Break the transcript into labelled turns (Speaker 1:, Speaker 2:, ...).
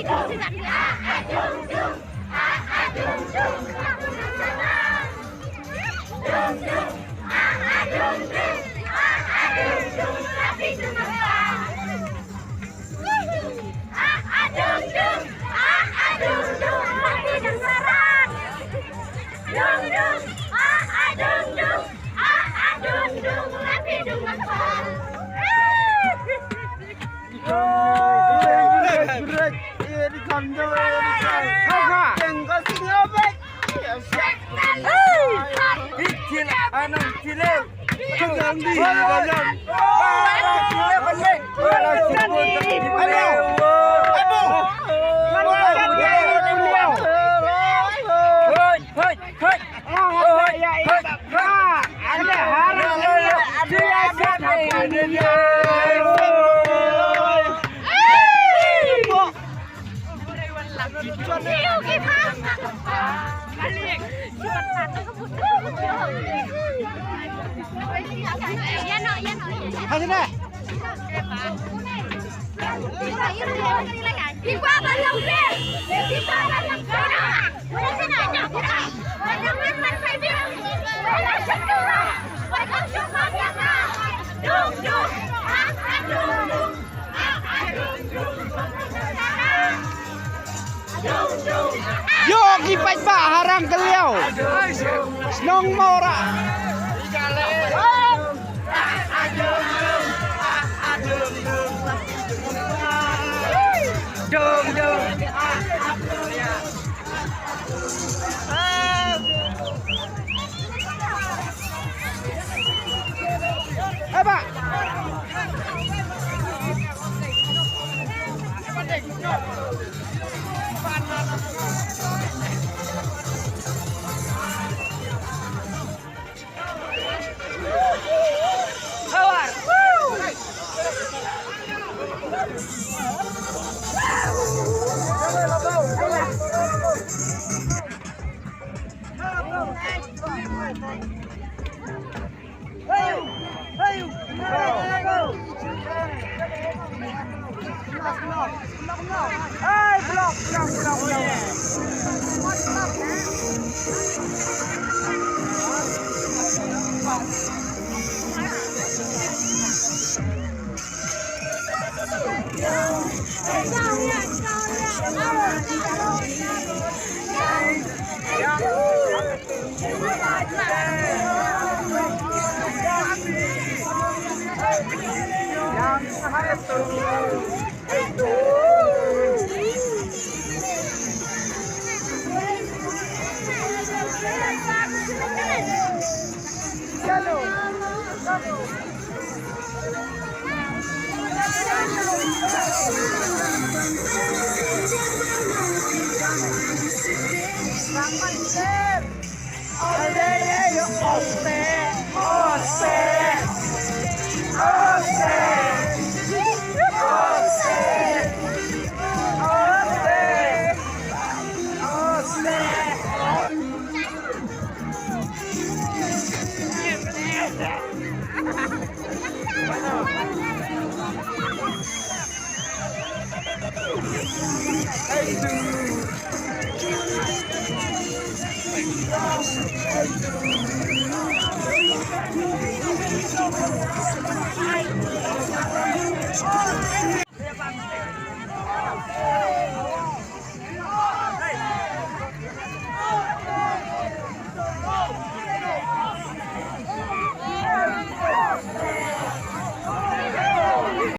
Speaker 1: Đi qua bên lòng kia, đi qua bên lòng kia nào. Quay thế này nhở, quay nhắm mắt mắt phải biết. Quay là chắc đâu rồi, quay không chụp mắt nhá nào. Đúng đúng, đúng đúng, đúng.
Speaker 2: Yo kipat ba harang keliau. Snong mora. Pak. Hey,